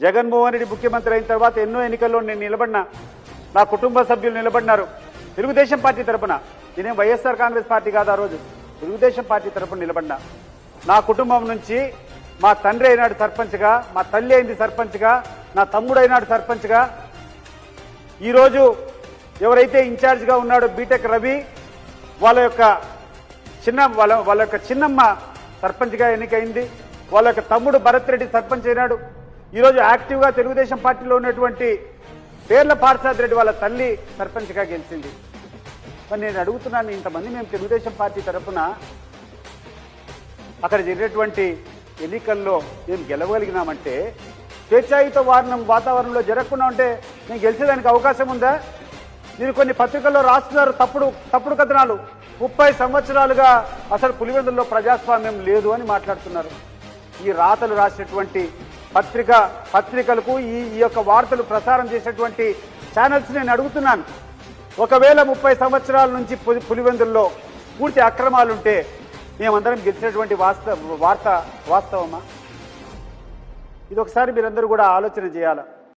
జగన్మోహన్ రెడ్డి ముఖ్యమంత్రి అయిన తర్వాత ఎన్నో ఎన్నికల్లో నేను నిలబడినా, నా కుటుంబ సభ్యులు నిలబడినారు తెలుగుదేశం పార్టీ తరపున. నేనేం వైఎస్ఆర్ కాంగ్రెస్ పార్టీ కాదు, ఆ రోజు తెలుగుదేశం పార్టీ తరపున నిలబడినా. నా కుటుంబం నుంచి మా తండ్రి అయినాడు సర్పంచ్గా, మా తల్లి అయింది సర్పంచ్గా, నా తమ్ముడు అయినాడు సర్పంచ్గా. ఈరోజు ఎవరైతే ఇన్ఛార్జ్గా ఉన్నాడో బీటెక్ రవి, వాళ్ళ యొక్క చిన్నమ్మ సర్పంచ్గా ఎన్నికైంది. వాళ్ళ యొక్క తమ్ముడు భరత్ రెడ్డి సర్పంచ్ అయినాడు. ఈరోజు యాక్టివ్గా తెలుగుదేశం పార్టీలో ఉన్నటువంటి పేర్ల పార్సాద్ రెడ్డి వాళ్ళ తల్లి సర్పంచ్గా గెలిచింది. మరి నేను అడుగుతున్నాను, ఇంతమంది మేము తెలుగుదేశం పార్టీ తరఫున అక్కడ జరిగినటువంటి ఎన్నికల్లో మేము గెలవగలిగినామంటే, స్వేచ్ఛాయుత వాతావరణంలో జరగకుండా ఉంటే మేము గెలిచేదానికి అవకాశం ఉందా? మీరు కొన్ని పత్రికల్లో రాస్తున్నారు తప్పుడు కథనాలు. 30 సంవత్సరాలుగా అసలు పులివెందుల్లో ప్రజాస్వామ్యం లేదు అని మాట్లాడుతున్నారు. ఈ రాతలు రాసినటువంటి పత్రికలకు ఈ యొక్క వార్తలు ప్రసారం చేసేటువంటి ఛానల్స్ నేను అడుగుతున్నాను, ఒకవేళ 30 సంవత్సరాల నుంచి పులివెందుల్లో పూర్తి అక్రమాలుంటే మేమందరం గెలిచినటువంటి వార్త వాస్తవమా? ఇది ఒకసారి మీరందరూ కూడా ఆలోచన చేయాలి.